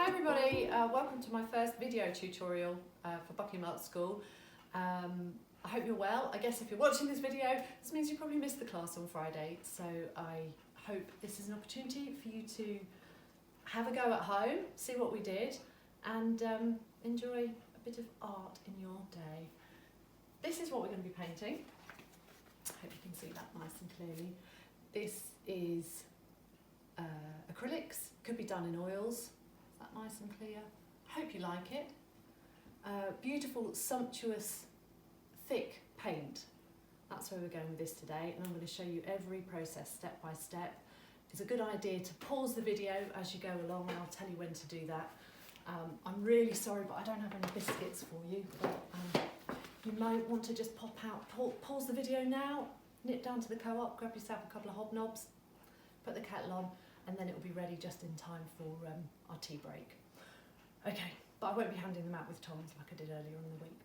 everybody, welcome to my first video tutorial for Buckingham Art School. I hope you're well. I guess if you're watching this video, this means you probably missed the class on Friday, so I hope this is an opportunity for you to have a go at home, see what we did, and enjoy a bit of art in your day. This is what we're going to be painting. I hope you can see that nice and clearly. This is acrylics, could be done in oils. Is that nice and clear? I hope you like it. Beautiful, sumptuous, thick paint. That's where we're going with this today, and I'm going to show you every process step by step. It's a good idea to pause the video as you go along, and I'll tell you when to do that. I'm really sorry, but I don't have any biscuits for you. But, you might want to just pop out, pause the video now, nip down to the co-op, grab yourself a couple of hobnobs, put the kettle on, and then it will be ready just in time for our tea break. Okay, but I won't be handing them out with tongs like I did earlier in the week.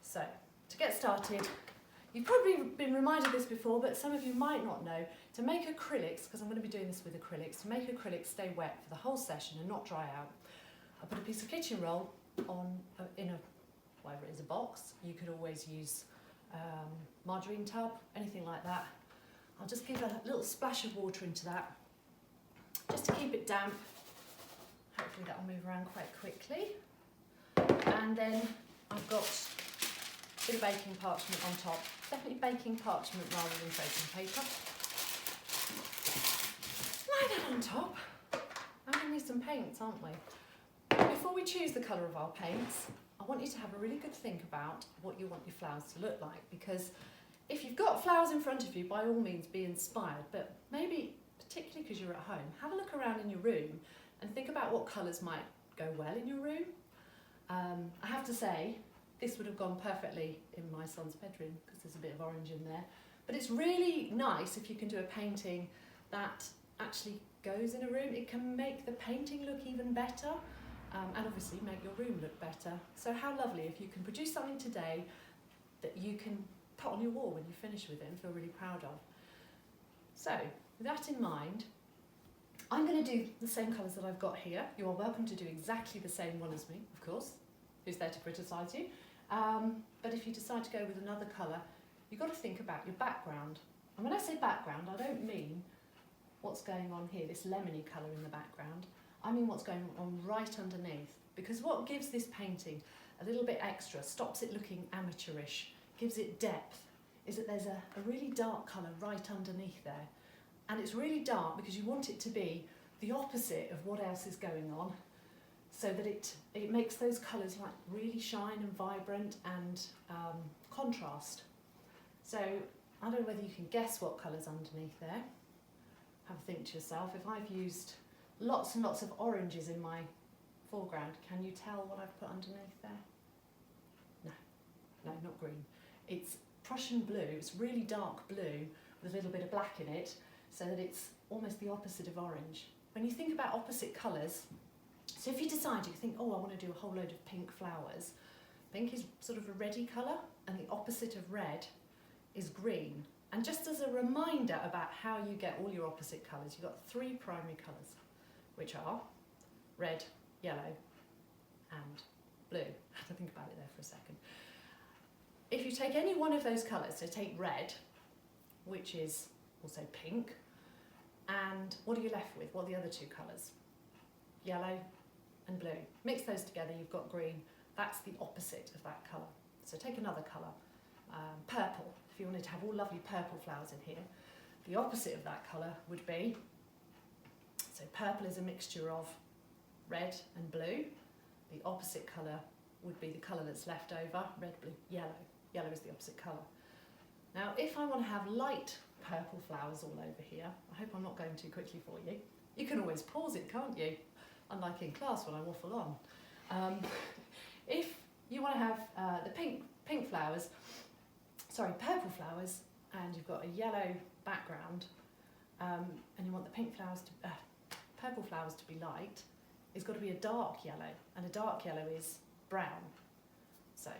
So, to get started, you've probably been reminded of this before, but some of you might not know, to make acrylics, because I'm going to be doing this with acrylics, to make acrylics stay wet for the whole session and not dry out, I put a piece of kitchen roll on in a, whatever it is, a box. You could always use margarine tub, anything like that. I'll just give a little splash of water into that, just to keep it damp. Hopefully that will move around quite quickly. And then I've got a bit of baking parchment on top. Definitely baking parchment rather than baking paper. Lie that on top. I'm going to need some paints, aren't we? Before we choose the colour of our paints, I want you to have a really good think about what you want your flowers to look like, because if you've got flowers in front of you, by all means be inspired, but maybe, particularly because you're at home, have a look around in your room and think about what colours might go well in your room. I have to say, this would have gone perfectly in my son's bedroom because there's a bit of orange in there, but it's really nice if you can do a painting that actually goes in a room. It can make the painting look even better. And obviously make your room look better. So how lovely if you can produce something today that you can put on your wall when you finish with it and feel really proud of. So with that in mind, I'm going to do the same colours that I've got here. You are welcome to do exactly the same one as me, of course. Who's there to criticise you? But if you decide to go with another colour, you've got to think about your background. And when I say background, I don't mean what's going on here, this lemony colour in the background. I mean what's going on right underneath, because what gives this painting a little bit extra, stops it looking amateurish, gives it depth, is that there's a really dark colour right underneath there. And it's really dark because you want it to be the opposite of what else is going on, so that it makes those colours like really shine and vibrant and contrast. So I don't know whether you can guess what colour's underneath there. Have a think to yourself. If I've used lots and lots of oranges in my foreground, can you tell what I've put underneath there? No, not green. It's Prussian blue. It's really dark blue with a little bit of black in it, so that it's almost the opposite of orange. When you think about opposite colours, so if you decide, you think, oh, I want to do a whole load of pink flowers. Pink is sort of a reddy colour, and the opposite of red is green. And just as a reminder about how you get all your opposite colours, you've got three primary colours, which are red, yellow and blue. I have to think about it there for a second. If you take any one of those colours, so take red, which is also pink, and what are you left with? What are the other two colours? Yellow and blue. Mix those together, you've got green. That's the opposite of that colour. So take another colour, purple. If you wanted to have all lovely purple flowers in here, the opposite of that colour would be, so purple is a mixture of red and blue. The opposite colour would be the colour that's left over, red, blue, yellow. Yellow is the opposite colour. Now, if I want to have light purple flowers all over here, I hope I'm not going too quickly for you. You can always pause it, can't you? Unlike in class when I waffle on. If you want to have the purple flowers, and you've got a yellow background, and you want the purple flowers to be light, it's got to be a dark yellow, and a dark yellow is brown. So,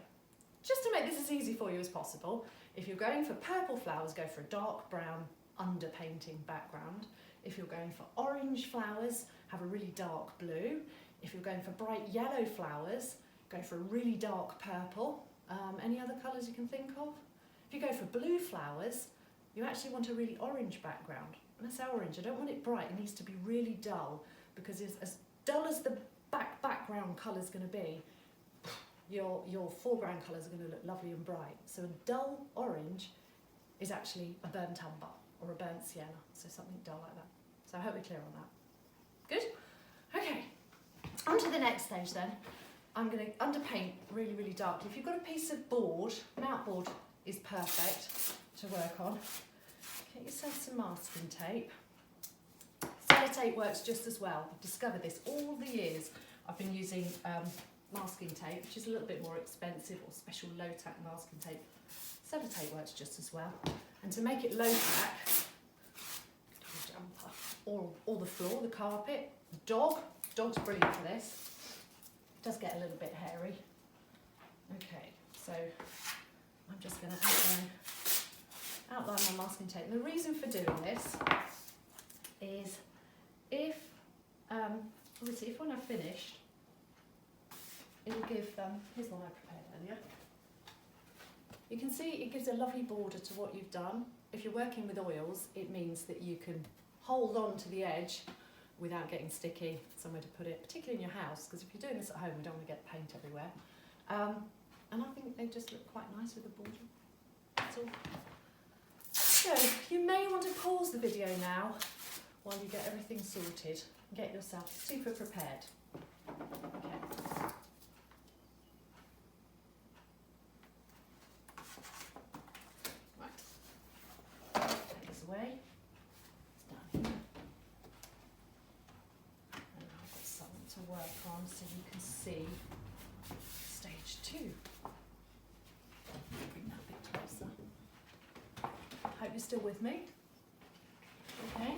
just to make this as easy for you as possible, if you're going for purple flowers, go for a dark brown underpainting background. If you're going for orange flowers, have a really dark blue. If you're going for bright yellow flowers, go for a really dark purple. Any other colours you can think of? If you go for blue flowers, you actually want a really orange background. And I say orange, I don't want it bright, it needs to be really dull, because as dull as the background colour is going to be, your foreground colours are going to look lovely and bright. So a dull orange is actually a burnt umber or a burnt sienna, so something dull like that. So I hope we're clear on that. Good? Okay, on to the next stage then. I'm going to underpaint really, really darkly. If you've got a piece of board, mount board is perfect to work on. Get yourself some masking tape. Sellotape works just as well. I've discovered this all the years. I've been using masking tape, which is a little bit more expensive, or special low-tack masking tape. Sellotape works just as well. And to make it low-tack, or the floor, the carpet, dog's brilliant for this. It does get a little bit hairy. Okay, so I'm just going to outline my masking tape. And the reason for doing this is if, obviously, if when I've finished, it'll give, here's one I prepared earlier. You can see it gives a lovely border to what you've done. If you're working with oils, it means that you can hold on to the edge without getting sticky, somewhere to put it, particularly in your house, because if you're doing this at home, we don't want to get paint everywhere. And I think they just look quite nice with the border. That's all. So, you may want to pause the video now while you get everything sorted and get yourself super prepared. Okay. Right. Take this away. It's down here. And I've got something to work on so you can see stage 2. Bring that a bit closer. Hope you're still with me. Okay.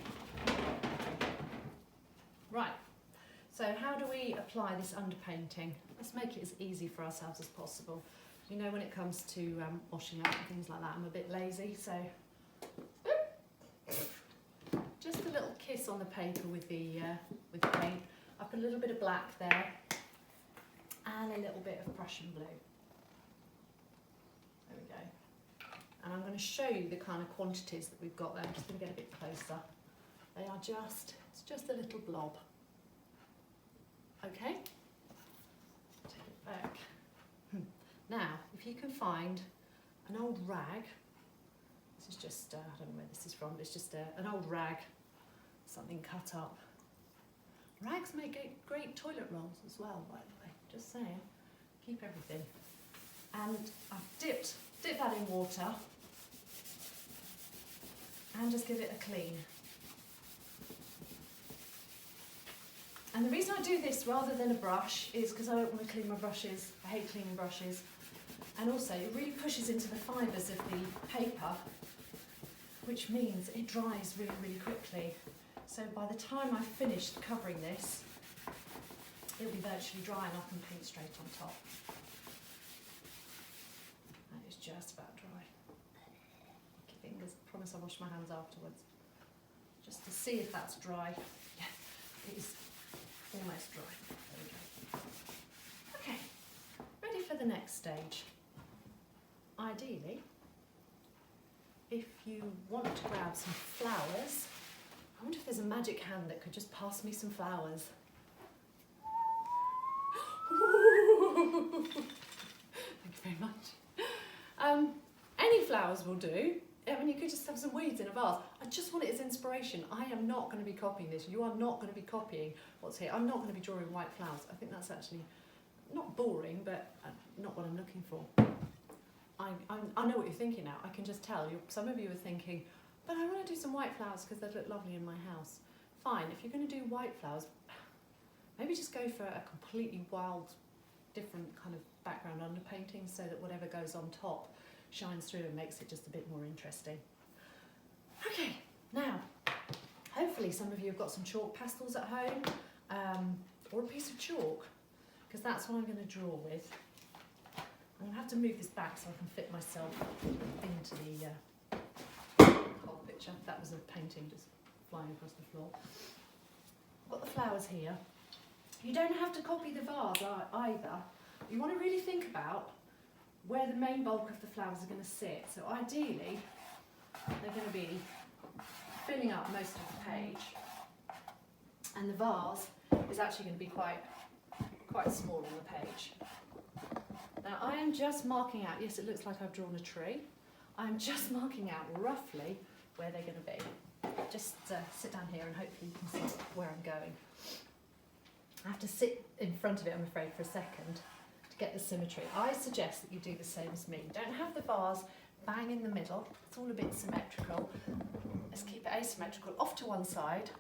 Right. So how do we apply this underpainting? Let's make it as easy for ourselves as possible. You know, when it comes to washing up and things like that, I'm a bit lazy, so just a little kiss on the paper with the paint. I put a little bit of black there and a little bit of Prussian blue. There we go. And I'm going to show you the kind of quantities that we've got there. I'm just going to get a bit closer. They are it's just a little blob. Okay? Take it back. Now, if you can find an old rag, this is just, I don't know where this is from, but it's just an old rag, something cut up. Rags make great toilet rolls as well, by the way, just saying. Keep everything. And I've dipped that in water and just give it a clean. And the reason I do this rather than a brush is because I don't want to clean my brushes. I hate cleaning brushes. And also it really pushes into the fibres of the paper, which means it dries really, really quickly. So by the time I've finished covering this, it'll be virtually dry and I can paint straight on top. That is just about dry. Lucky fingers. Promise I'll wash my hands afterwards. Just to see if that's dry. Yeah, it is almost dry. There we go. Okay, ready for the next stage. Ideally, if you want to grab some flowers, I wonder if there's a magic hand that could just pass me some flowers. Thank you very much. Any flowers will do. I mean, you could just have some weeds in a vase. I just want it as inspiration. I am not going to be copying this. You are not going to be copying what's here. I'm not going to be drawing white flowers. I think that's actually not boring, but not what I'm looking for. I know what you're thinking now. I can just tell. Some of you are thinking, but I want to do some white flowers because they look lovely in my house. Fine, if you're going to do white flowers, maybe just go for a completely wild, different kind of background underpainting so that whatever goes on top shines through and makes it just a bit more interesting. Okay, now, hopefully some of you have got some chalk pastels at home, or a piece of chalk, because that's what I'm going to draw with. I'm going to have to move this back so I can fit myself into the whole picture. That was a painting just flying across the floor. I've got the flowers here. You don't have to copy the vase either. You want to really think about where the main bulk of the flowers are going to sit. So ideally, they're going to be filling up most of the page, and the vase is actually going to be quite small on the page. Now I am just marking out, yes, it looks like I've drawn a tree. I'm just marking out roughly where they're going to be. Just sit down here and hopefully you can see where I'm going. I have to sit in front of it, I'm afraid, for a second to get the symmetry. I suggest that you do the same as me. Don't have the vase bang in the middle. It's all a bit symmetrical. Let's keep it asymmetrical, off to one side.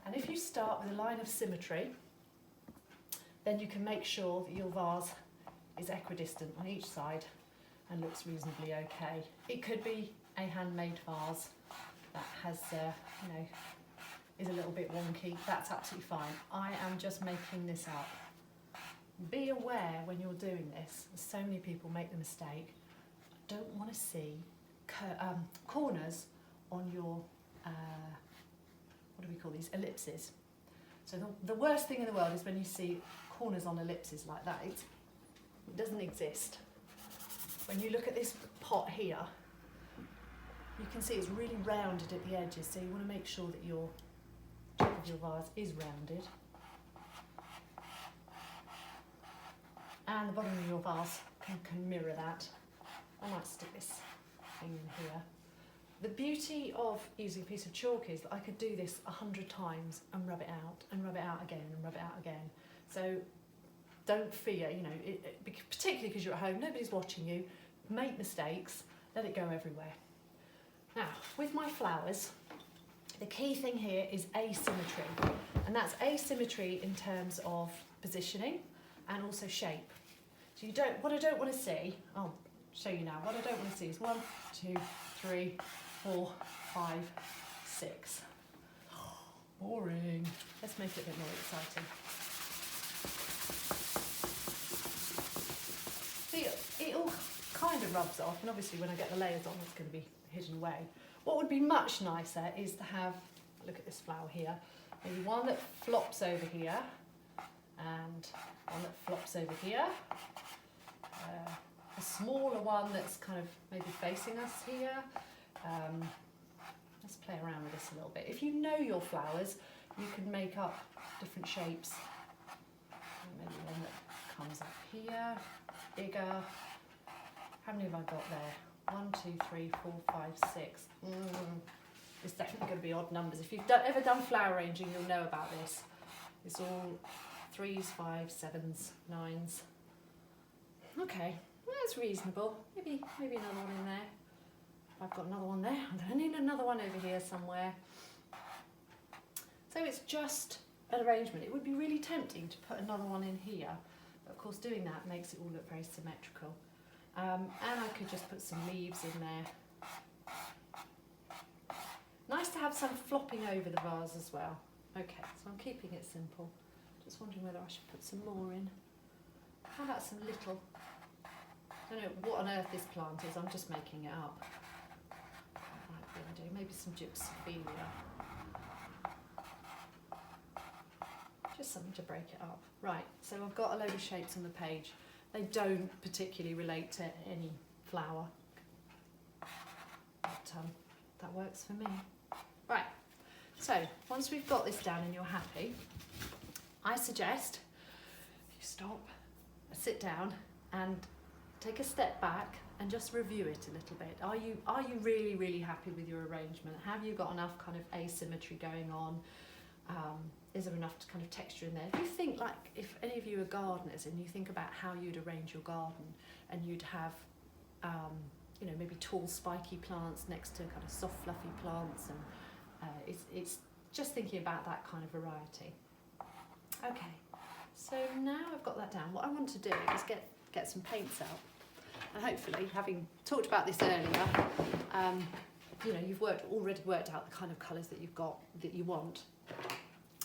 And if you start with a line of symmetry, then you can make sure that your vase is equidistant on each side and looks reasonably okay. It could be a handmade vase that has, is a little bit wonky. That's absolutely fine. I am just making this up. Be aware when you're doing this, so many people make the mistake, don't want to see corners on your, what do we call these, ellipses. So the worst thing in the world is when you see corners on ellipses like that. It doesn't exist. When you look at this pot here, you can see it's really rounded at the edges, so you want to make sure that your top of your vase is rounded. And the bottom of your vase can mirror that. I might stick this thing in here. The beauty of using a piece of chalk is that I could do this 100 times and rub it out, and rub it out again, and rub it out again. So don't fear, particularly because you're at home, nobody's watching you, make mistakes, let it go everywhere. Now, with my flowers, the key thing here is asymmetry, and that's asymmetry in terms of positioning and also shape. So what I don't want to see, I'll show you now, what I don't want to see is 1, 2, 3, 4, 5, 6. Boring. Let's make it a bit more exciting. See, it all kind of rubs off, and obviously when I get the layers on, it's going to be hidden away. What would be much nicer is to have, look at this flower here, maybe one that flops over here, and one that flops over here, a smaller one that's kind of maybe facing us here. Let's play around with this a little bit. If you know your flowers, you can make up different shapes. Maybe one that comes up here, bigger. How many have I got there? 1, 2, 3, 4, 5, 6. It's definitely going to be odd numbers. If you've ever done flower arranging, you'll know about this. It's all 3s, 5s, 7s, 9s. Okay, that's reasonable. Maybe another one in there. I've got another one there. I'm going to need another one over here somewhere. So it's just an arrangement. It would be really tempting to put another one in here, but of course doing that makes it all look very symmetrical. And I could just put some leaves in there. Nice to have some flopping over the vase as well. Okay, so I'm keeping it simple. Just wondering whether I should put some more in. How about some little, I don't know what on earth this plant is, I'm just making it up. That might be an idea. Maybe some gypsophilia. Just something to break it up. Right, so I've got a load of shapes on the page. They don't particularly relate to any flower, but that works for me. Right, so once we've got this down and you're happy, I suggest you stop, sit down and take a step back and just review it a little bit. Are you really, really happy with your arrangement? Have you got enough kind of asymmetry going on? Is there enough kind of texture in there? If you think, like, if any of you are gardeners and you think about how you'd arrange your garden, and you'd have, maybe tall spiky plants next to kind of soft fluffy plants, and it's just thinking about that kind of variety. Okay, so now I've got that down, what I want to do is get some paints out, and hopefully, having talked about this earlier, you've already worked out the kind of colours that you want.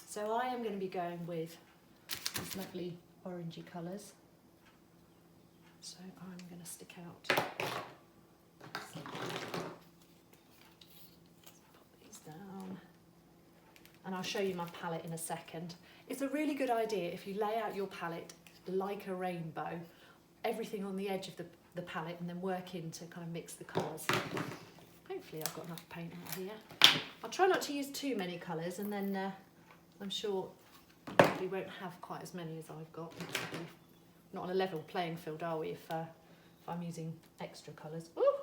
So I am going to be going with these lovely orangey colours. So I'm going to stick out. Let's pop these down. and I'll show you my palette in a second. It's a really good idea if you lay out your palette like a rainbow, everything on the edge of the palette, and then work in to kind of mix the colours. Hopefully I've got enough paint out here. I'll try not to use too many colours, and then I'm sure we won't have quite as many as I've got. Not on a level playing field, are we, if I'm using extra colours. Ooh!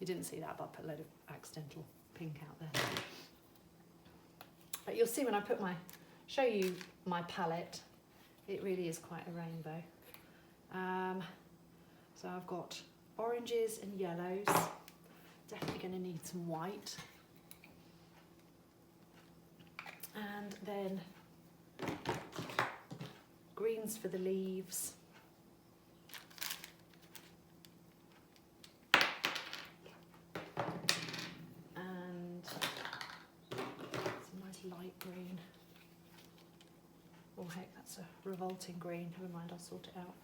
You didn't see that, but I put a load of accidental pink out there. But you'll see when I show you my palette, it really is quite a rainbow. So I've got oranges and yellows. Definitely going to need some white. And then greens for the leaves. And some nice light green. Oh heck, that's a revolting green. Never mind, I'll sort it out.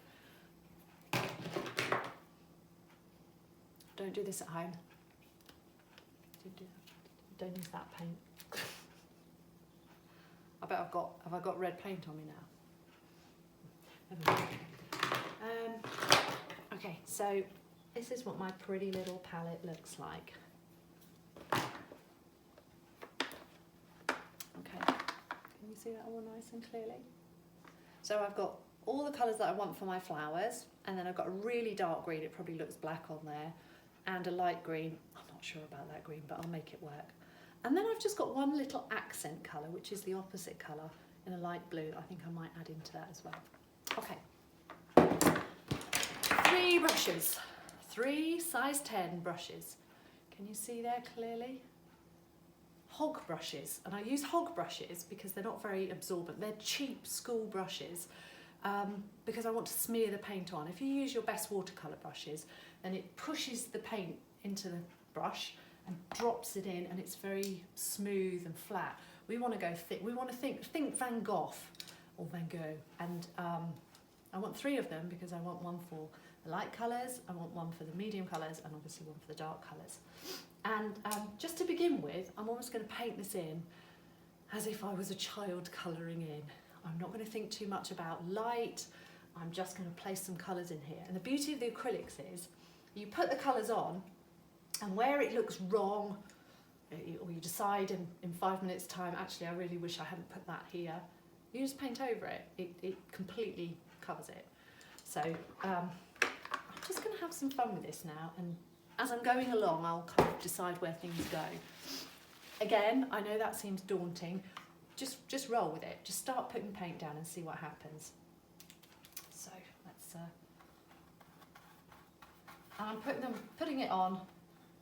Don't do this at home. Don't use that paint. I bet have I got red paint on me now? Never mind. Okay, so this is what my pretty little palette looks like. Okay, can you see that all nice and clearly? So I've got all the colours that I want for my flowers, and then I've got a really dark green, it probably looks black on there, and a light green. I'm not sure about that green, but I'll make it work. And then I've just got one little accent colour, which is the opposite colour in a light blue. I think I might add into that as well. Okay. 3 brushes. 3 size 10 brushes. Can you see there clearly? Hog brushes. And I use hog brushes because they're not very absorbent. They're cheap school brushes because I want to smear the paint on. If you use your best watercolour brushes, then it pushes the paint into the brush and drops it in, and it's very smooth and flat. We want to go thick. We want to think Van Gogh or Van Gogh, and I want 3 of them because I want one for the light colours, I want one for the medium colours, and obviously one for the dark colours. And just to begin with, I'm almost going to paint this in as if I was a child colouring in. I'm not going to think too much about light. I'm just going to place some colours in here. And the beauty of the acrylics is you put the colours on, and where it looks wrong, or you decide in 5 minutes time, actually I really wish I hadn't put that here, you just paint over it. It completely covers it. So I'm just going to have some fun with this now, and as I'm going along I'll kind of decide where things go. Again, I know that seems daunting. Just roll with it. Just start putting paint down and see what happens. So let's and I'm putting it on,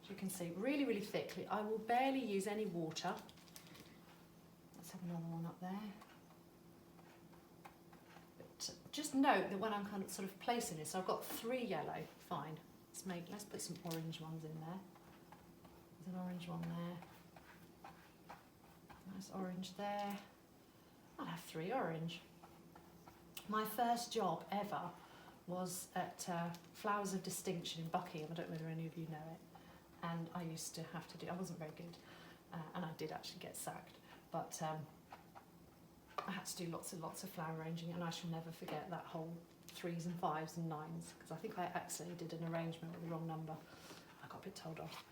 as you can see, really, really thickly. I will barely use any water. Let's have another one up there. But just note that when I'm kind of sort of placing this, so I've got 3 yellow, fine. Let's put some orange ones in there. There's an orange one there. Nice orange there. I'll have 3 orange. My first job ever was at Flowers of Distinction in Buckingham. I don't know whether any of you know it. And I used to have to do, I wasn't very good, and I did actually get sacked, but I had to do lots and lots of flower arranging, and I shall never forget that whole 3s and 5s and 9s, because I think I accidentally did an arrangement with the wrong number. I got a bit told off.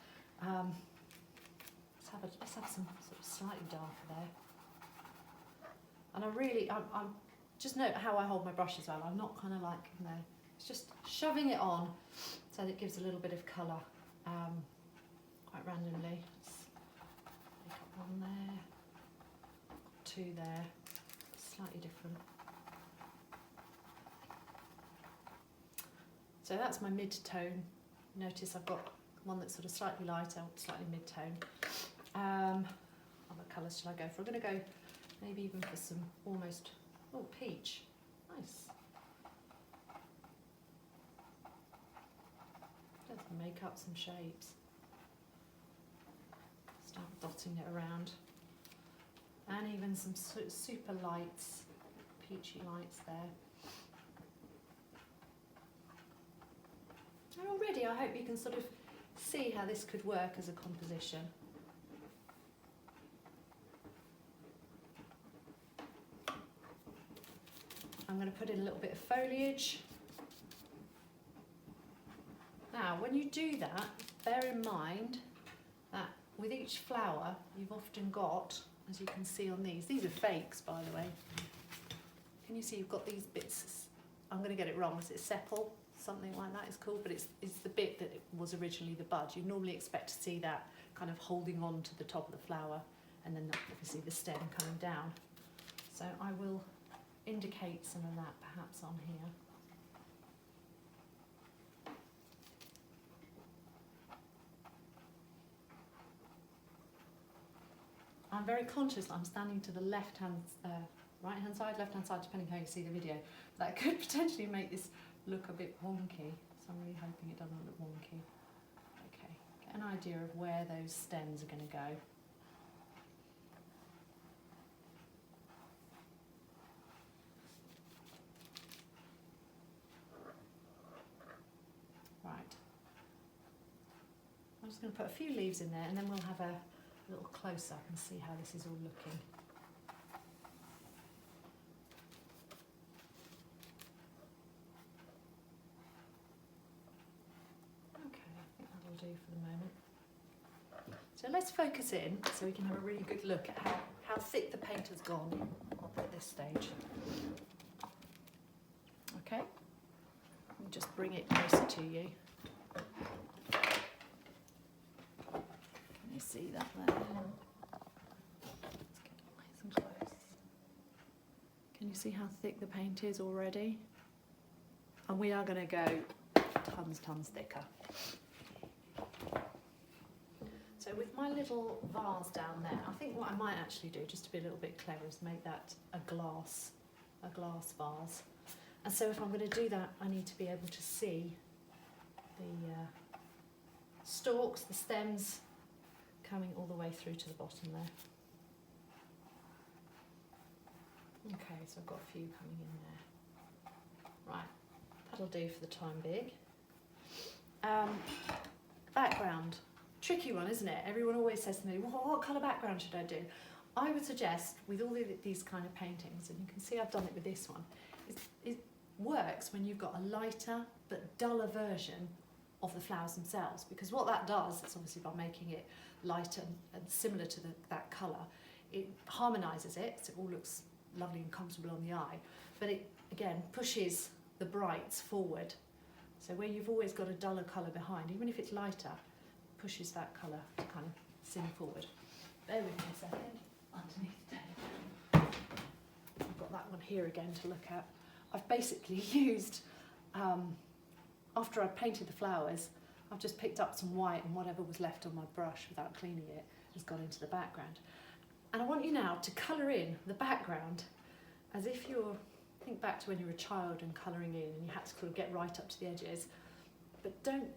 Let's have some sort of slightly darker there. And I'm just note how I hold my brush as well. I'm not kind of like, you know, it's just shoving it on so that it gives a little bit of colour quite randomly. Let's pick up one there, 2 there, slightly different. So that's my mid-tone. Notice I've got one that's sort of slightly lighter, slightly mid-tone. What colours shall I go for? I'm going to go maybe even for some almost, oh, peach. Nice. Let's make up some shapes. Start dotting it around. And even some super lights, peachy lights there. And already I hope you can sort of see how this could work as a composition. I'm going to put in a little bit of foliage. Now, when you do that, bear in mind that with each flower, you've often got, as you can see on these are fakes, by the way. Can you see you've got these bits? I'm going to get it wrong. Is it sepal? Something like that is called, but it's the bit that was originally the bud. You normally expect to see that kind of holding on to the top of the flower, and then obviously the stem coming down. So I will indicate some of that perhaps on here. I'm very conscious that I'm standing to the right-hand side, left-hand side, depending how you see the video. That could potentially make this look a bit wonky, so I'm really hoping it doesn't look wonky. Okay, get an idea of where those stems are going to go. Right. I'm just going to put a few leaves in there, and then we'll have a little close-up and see how this is all looking. Do for the moment. So let's focus in so we can have a really good look at how thick the paint has gone at this stage. Okay, let me just bring it closer to you. Can you see that there? Let's get nice and close. Can you see how thick the paint is already? And we are going to go tons thicker. So with my little vase down there, I think what I might actually do, just to be a little bit clever, is make that a glass vase. And so if I'm going to do that, I need to be able to see the stalks, the stems, coming all the way through to the bottom there. Okay, so I've got a few coming in there. Right, that'll do for the time being. Background. Tricky one, isn't it? Everyone always says to me, well, what colour background should I do? I would suggest, with all these kind of paintings, and you can see I've done it with this one, it works when you've got a lighter but duller version of the flowers themselves, because what that does is obviously by making it lighter and similar to that colour, it harmonises it, so it all looks lovely and comfortable on the eye, but it again pushes the brights forward. So where you've always got a duller colour behind, even if it's lighter, pushes that colour to kind of sing forward. Bear with me a second, underneath the table. I've got that one here again to look at. I've basically used, after I painted the flowers, I've just picked up some white, and whatever was left on my brush without cleaning it has gone into the background. And I want you now to colour in the background as if think back to when you were a child and colouring in and you had to sort of get right up to the edges, but don't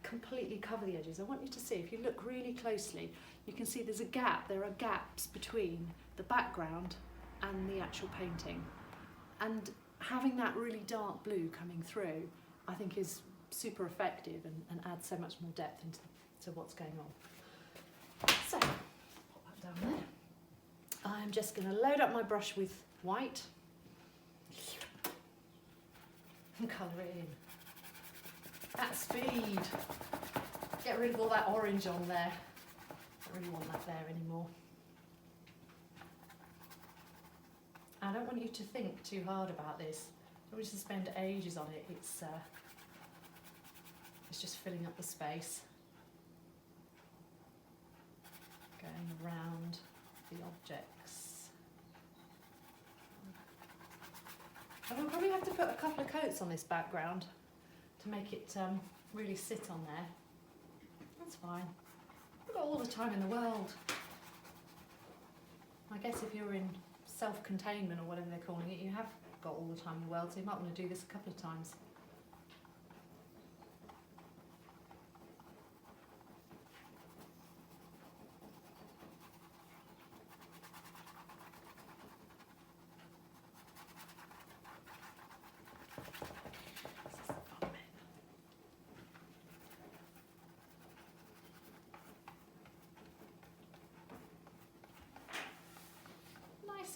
completely cover the edges. I want you to see, if you look really closely, you can see there's a gap, there are gaps between the background and the actual painting. And having that really dark blue coming through, I think is super effective and adds so much more depth into what's going on. So, pop that down there. I'm just going to load up my brush with white and colour it in. At speed. Get rid of all that orange on there. Don't really want that there anymore. I don't want you to think too hard about this. I don't want you to spend ages on it. It's just filling up the space. Going around the objects. And we'll probably have to put a couple of coats on this background to make it really sit on there. That's fine. We've got all the time in the world. I guess if you're in self-containment or whatever they're calling it, you have got all the time in the world, so you might want to do this a couple of times.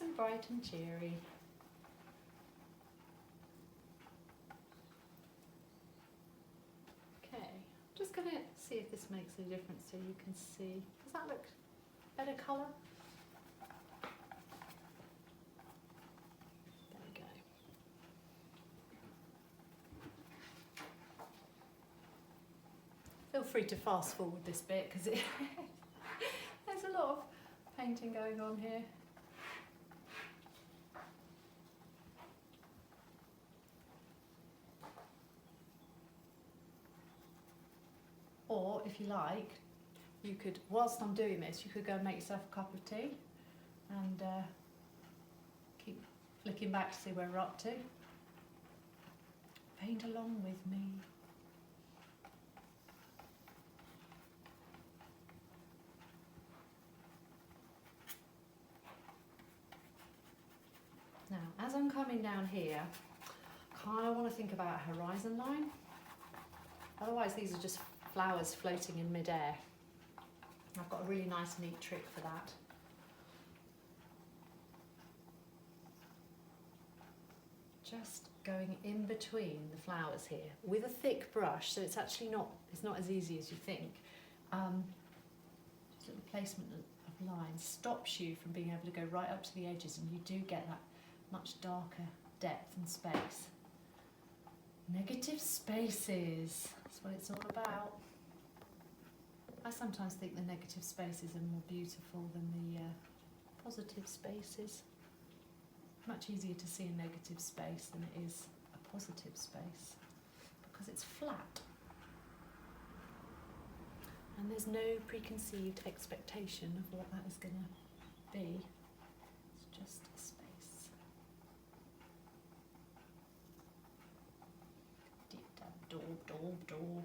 And bright and cheery. the difference so you can see. Does that look better colour? There we go. Feel free to fast forward this bit because there's a lot of painting going on here. Or, if you like, you could, whilst I'm doing this, you could go and make yourself a cup of tea and keep flicking back to see where we're up to. Paint along with me. Now, as I'm coming down here, I kind of want to think about a horizon line. Otherwise, these are just flowers floating in mid-air. I've got a really nice, neat trick for that. Just going in between the flowers here with a thick brush, so it's actually not as easy as you think. Just the placement of lines stops you from being able to go right up to the edges, and you do get that much darker depth and space. Negative spaces, that's what it's all about. I sometimes think the negative spaces are more beautiful than the positive spaces. Much easier to see a negative space than it is a positive space because it's flat. And there's no preconceived expectation of what that is going to be. It's just a space. Deep dab, daub, daub, daub.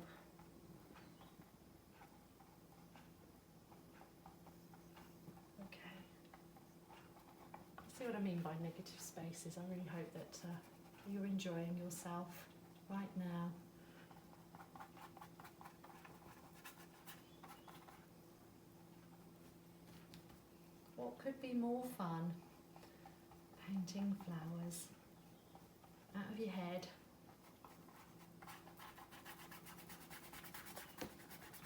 Okay. See what I mean by negative spaces? I really hope that you're enjoying yourself right now. What could be more fun? Painting flowers out of your head.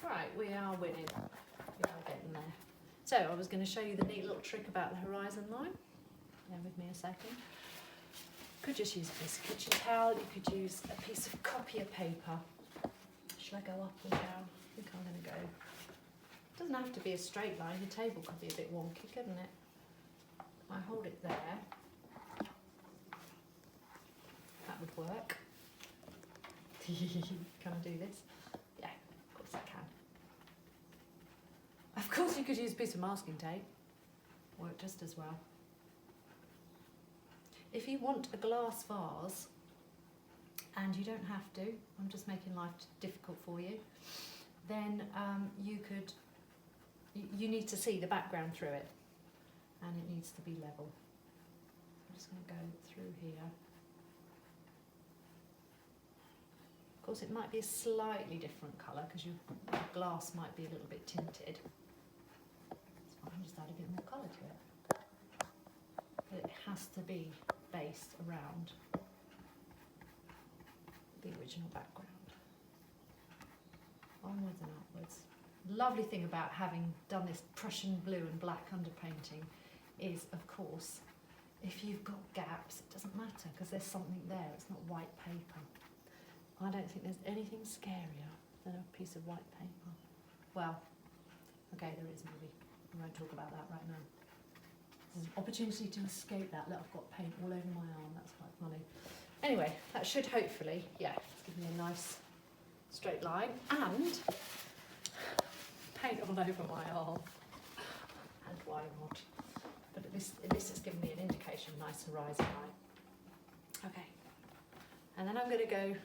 Right, we are winning. We are getting there. So I was going to show you the neat little trick about the horizon line. Bear with me a second. You could just use a piece of kitchen towel. You could use a piece of copier paper. Shall I go up or down? I think I'm going to go. It doesn't have to be a straight line. Your table could be a bit wonky, couldn't it? I hold it there. That would work. Can I do this? Yeah, of course I can. Of course you could use a piece of masking tape. Work just as well. If you want a glass vase, and you don't have to, I'm just making life difficult for you, then you need to see the background through it, and it needs to be level. I'm just going to go through here. Of course, it might be a slightly different colour because your glass might be a little bit tinted. So I'm just add a bit more colour to it. But it has to be based around the original background. Onwards and upwards. The lovely thing about having done this Prussian blue and black underpainting is, of course, if you've got gaps, it doesn't matter because there's something there. It's not white paper. I don't think there's anything scarier than a piece of white paper. Well, okay, there is maybe. I won't talk about that right now. There's an opportunity to escape that. Look, I've got paint all over my arm. That's quite funny. Anyway, that should hopefully, yeah, give me a nice straight line and paint all over my arm. And why not? But at least it's given me an indication, nice horizon line. Okay. And then I'm going to go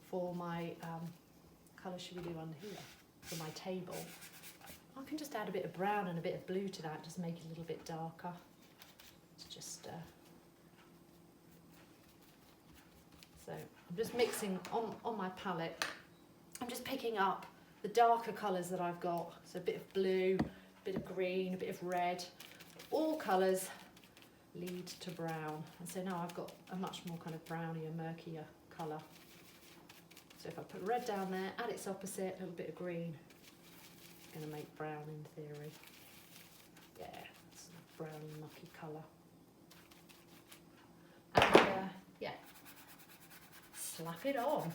for my colour should we do under here for my table. I can just add a bit of brown and a bit of blue to that, just make it a little bit darker. It's just so I'm just mixing on my palette. I'm just picking up the darker colours that I've got. So a bit of blue, a bit of green, a bit of red. All colours lead to brown. And so now I've got a much more kind of brownier, murkier colour. So if I put red down there, add its opposite, a little bit of green, going to make brown in theory. Yeah, it's a brown mucky colour. And yeah, slap it on.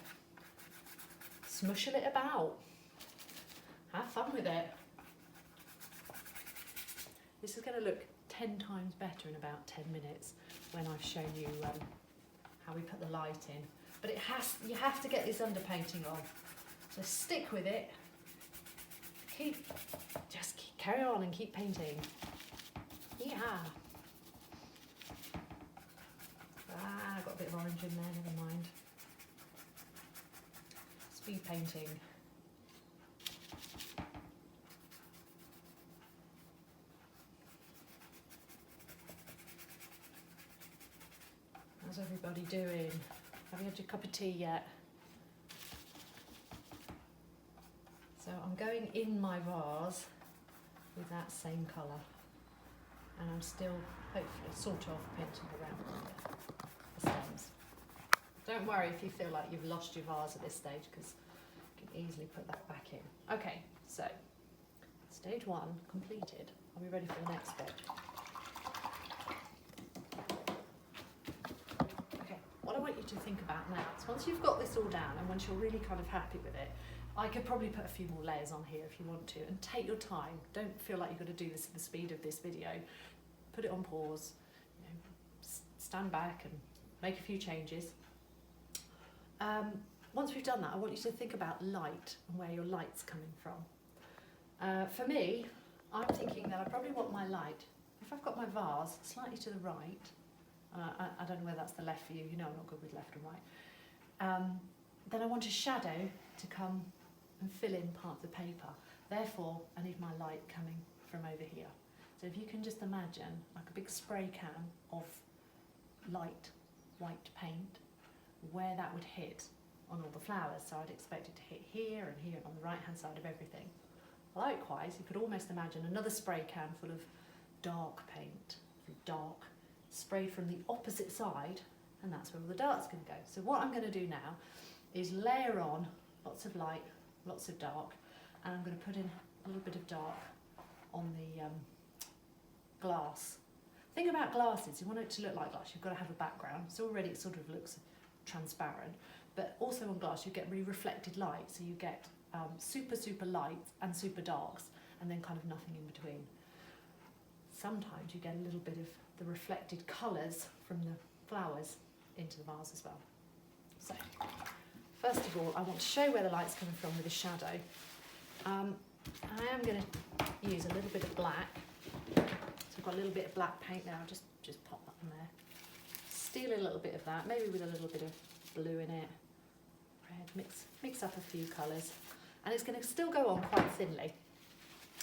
Smushing it about. Have fun with it. This is going to look 10 times better in about 10 minutes when I've shown you how we put the light in. But you have to get this underpainting on. So stick with it. Just carry on and keep painting. Yeah. I got a bit of orange in there, never mind. Speed painting. How's everybody doing? Have you had your cup of tea yet? So I'm going in my vase with that same colour, and I'm still hopefully sort of painting around the stems. Don't worry if you feel like you've lost your vase at this stage, because you can easily put that back in. Okay, so stage 1 completed. Are we ready for the next bit? What I want you to think about now is once you've got this all down and once you're really kind of happy with it, I could probably put a few more layers on here if you want to, and take your time. Don't feel like you've got to do this at the speed of this video. Put it on pause, stand back and make a few changes. Once we've done that, I want you to think about light and where your light's coming from. For me, I'm thinking that I probably want my light, if I've got my vase slightly to the right, I don't know whether that's the left for you, you know I'm not good with left and right. Then I want a shadow to come and fill in part of the paper. Therefore, I need my light coming from over here. So if you can just imagine like a big spray can of light white paint, where that would hit on all the flowers. So I'd expect it to hit here and here on the right hand side of everything. Likewise, you could almost imagine another spray can full of dark paint, dark, sprayed from the opposite side, and that's where all the dark's going to go. So what I'm going to do now is layer on lots of light, lots of dark, and I'm going to put in a little bit of dark on the glass. Thing about glasses, you want it to look like glass, you've got to have a background. So already it sort of looks transparent, but also on glass you get really reflected light, so you get super light and super darks, and then kind of nothing in between. Sometimes you get a little bit of the reflected colours from the flowers into the vase as well. So, first of all, I want to show where the light's coming from with a shadow. I am going to use a little bit of black. So I've got a little bit of black paint there. I'll just pop that in there. Steal a little bit of that, maybe with a little bit of blue in it. Red, mix up a few colours. And it's going to still go on quite thinly.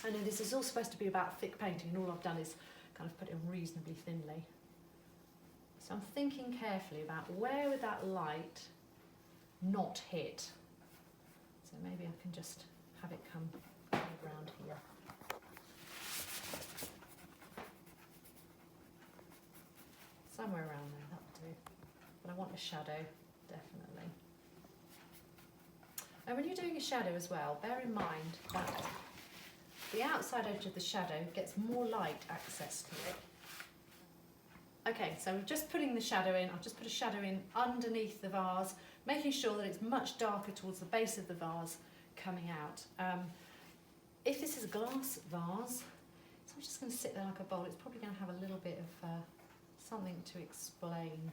I know this is all supposed to be about thick painting, and all I've done is kind of put it on reasonably thinly. So I'm thinking carefully about where would that light not hit. So maybe I can just have it come around here. Somewhere around there, that'll do. But I want a shadow, definitely. And when you're doing a shadow as well, bear in mind that the outside edge of the shadow gets more light access to it. Okay, so we're just putting the shadow in. I've just put a shadow in underneath the vase, making sure that it's much darker towards the base of the vase coming out. If this is a glass vase, so I'm just going to sit there like a bowl. It's probably going to have a little bit of something to explain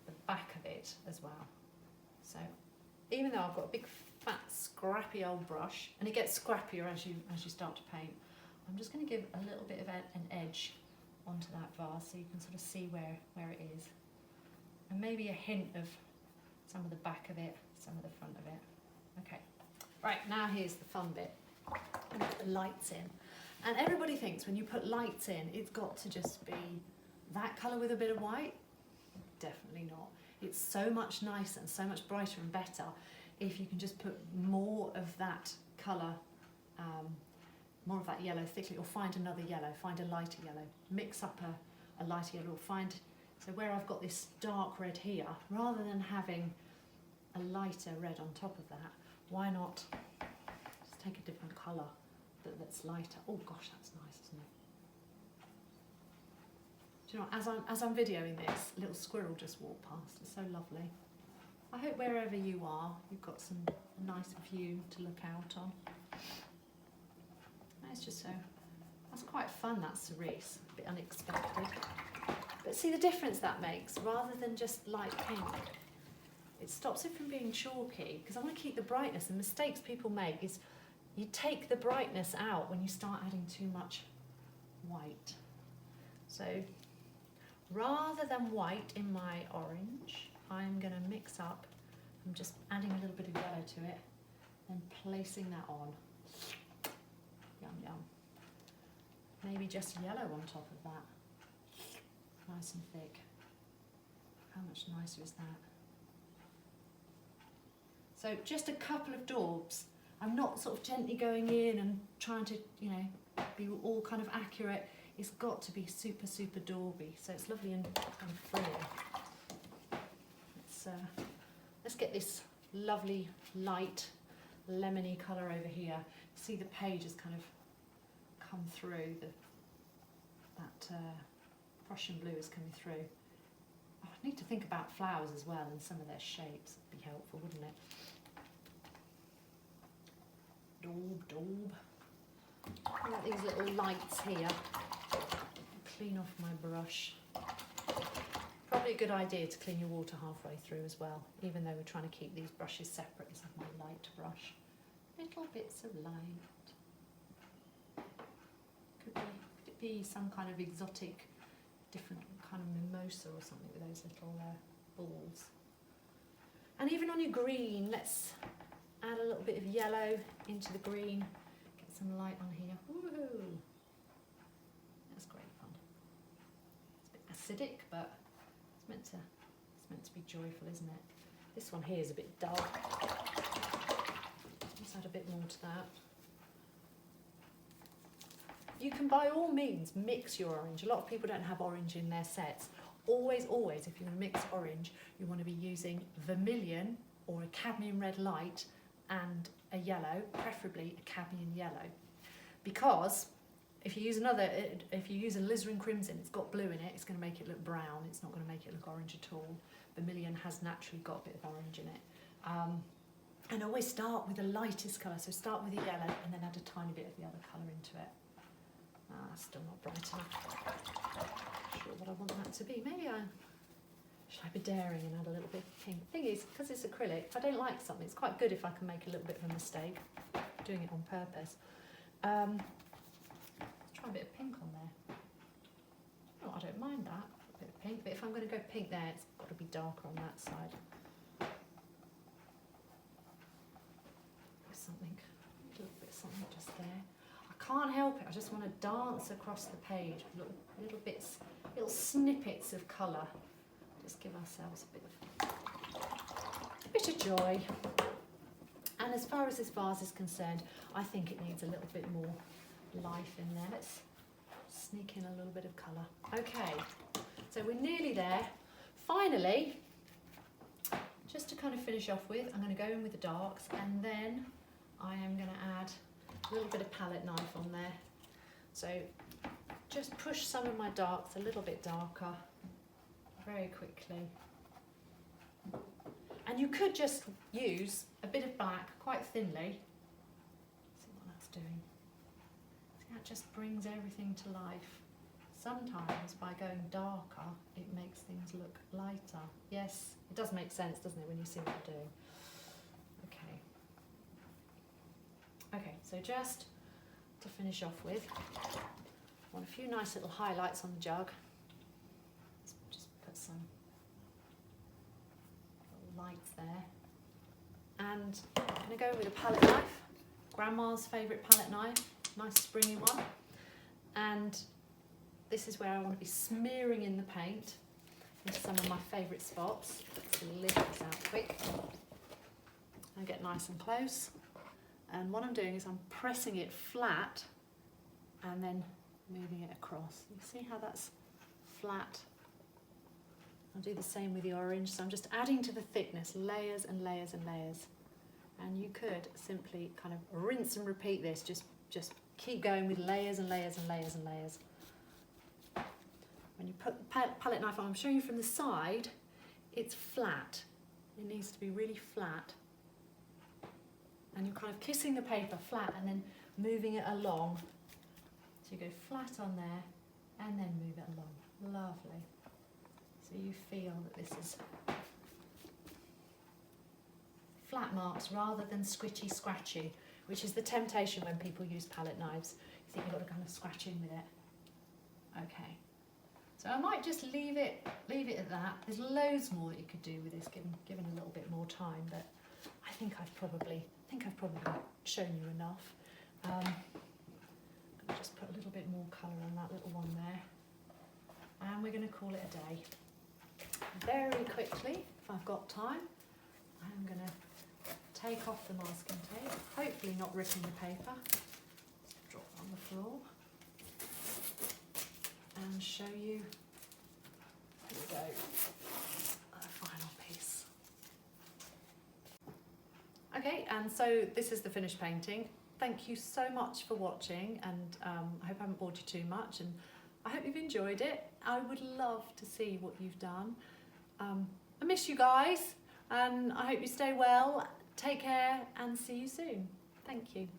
the back of it as well. So even though I've got a big fat scrappy old brush, and it gets scrappier as you start to paint, I'm just going to give a little bit of an edge onto that vase so you can sort of see where it is, and maybe a hint of some of the back of it, some of the front of it. Okay, right, now here's the fun bit. I'm going to put the lights in, and everybody thinks when you put lights in it's got to just be that colour with a bit of white. Definitely not. It's so much nicer and so much brighter and better if you can just put more of that colour, more of that yellow thickly, or find another yellow, find a lighter yellow, mix up a lighter yellow, or find, so where I've got this dark red here, rather than having a lighter red on top of that, why not just take a different colour, that's lighter. Oh gosh, that's nice, isn't it? Do you know what, as I'm videoing this, a little squirrel just walked past. It's so lovely. I hope wherever you are, you've got some nice view to look out on. It's just so, that's quite fun, that cerise, a bit unexpected. But see the difference that makes, rather than just light pink. It stops it from being chalky, because I want to keep the brightness. And mistakes people make is you take the brightness out when you start adding too much white. So rather than white in my orange, I'm going to mix up, I'm just adding a little bit of yellow to it and placing that on. Yum yum. Maybe just yellow on top of that. Nice and thick. How much nicer is that? So just a couple of daubs. I'm not sort of gently going in and trying to, you know, be all kind of accurate. It's got to be super, super dauby. So it's lovely and freeing. Let's get this lovely light lemony colour over here. See the page has kind of come through. That Prussian blue is coming through. Oh, I need to think about flowers as well and some of their shapes. Would be helpful, wouldn't it? Daub, daub. I've got these little lights here. Clean off my brush. Probably a good idea to clean your water halfway through as well, even though we're trying to keep these brushes separate. This is my light brush. Little bits of light. Could it be some kind of exotic, different kind of mimosa or something with those little balls. And even on your green, let's add a little bit of yellow into the green. Get some light on here. Woohoo! That's great fun. It's a bit acidic, but it's meant to be joyful, isn't it? This one here is a bit dull. Let's add a bit more to that. You can by all means mix your orange. A lot of people don't have orange in their sets. Always, always, if you want to mix orange, you want to be using vermilion or a cadmium red light and a yellow, preferably a cadmium yellow. Because if you use a alizarin crimson, it's got blue in it, it's going to make it look brown, it's not going to make it look orange at all. Vermilion has naturally got a bit of orange in it. And always start with the lightest colour, so start with the yellow and then add a tiny bit of the other colour into it. Still not bright enough. Not sure what I want that to be. Maybe should I be daring and add a little bit of pink? Thing is, because it's acrylic, if I don't like something, it's quite good if I can make a little bit of a mistake, doing it on purpose. Let's try a bit of pink on there. Oh, I don't mind that, a bit of pink, but if I'm going to go pink there, it's got to be darker on that side. Something, a little bit of something just there. I can't help it, I just want to dance across the page, little bits, little snippets of colour. Just give ourselves a bit of joy. And as far as this vase is concerned, I think it needs a little bit more life in there. Let's sneak in a little bit of colour. Okay, so we're nearly there. Finally, just to kind of finish off with, I'm going to go in with the darks, and then I am going to add a little bit of palette knife on there. So just push some of my darks a little bit darker very quickly. And you could just use a bit of black quite thinly. See what that's doing. See, that just brings everything to life. Sometimes by going darker, it makes things look lighter. Yes, it does make sense, doesn't it, when you see what I'm doing? Okay, so just to finish off with, I want a few nice little highlights on the jug. Let's just put some little lights there. And I'm going to go with a palette knife, Grandma's favourite palette knife, nice springy one. And this is where I want to be smearing in the paint into some of my favourite spots. Let's lift this out quick. I get nice and close. And what I'm doing is I'm pressing it flat and then moving it across. You see how that's flat? I'll do the same with the orange. So I'm just adding to the thickness, layers and layers and layers. And you could simply kind of rinse and repeat this, just keep going with layers and layers and layers and layers. When you put the palette knife on, I'm showing you from the side, it's flat. It needs to be really flat. And you're kind of kissing the paper flat and then moving it along. So you go flat on there and then move it along. Lovely. So you feel that this is flat marks rather than squishy scratchy, which is the temptation when people use palette knives. You think you've got to kind of scratch in with it. Okay. So I might just leave it at that. There's loads more that you could do with this, given a little bit more time, but I think I've probably shown you enough. I'm going to just put a little bit more colour on that little one there, and we're going to call it a day. Very quickly, if I've got time, I'm going to take off the masking tape, hopefully not ripping the paper. Drop it on the floor. And show you, here we go, the final piece. Okay, and so this is the finished painting. Thank you so much for watching, and I hope I haven't bored you too much, and I hope you've enjoyed it. I would love to see what you've done. I miss you guys, and I hope you stay well. Take care and see you soon. Thank you.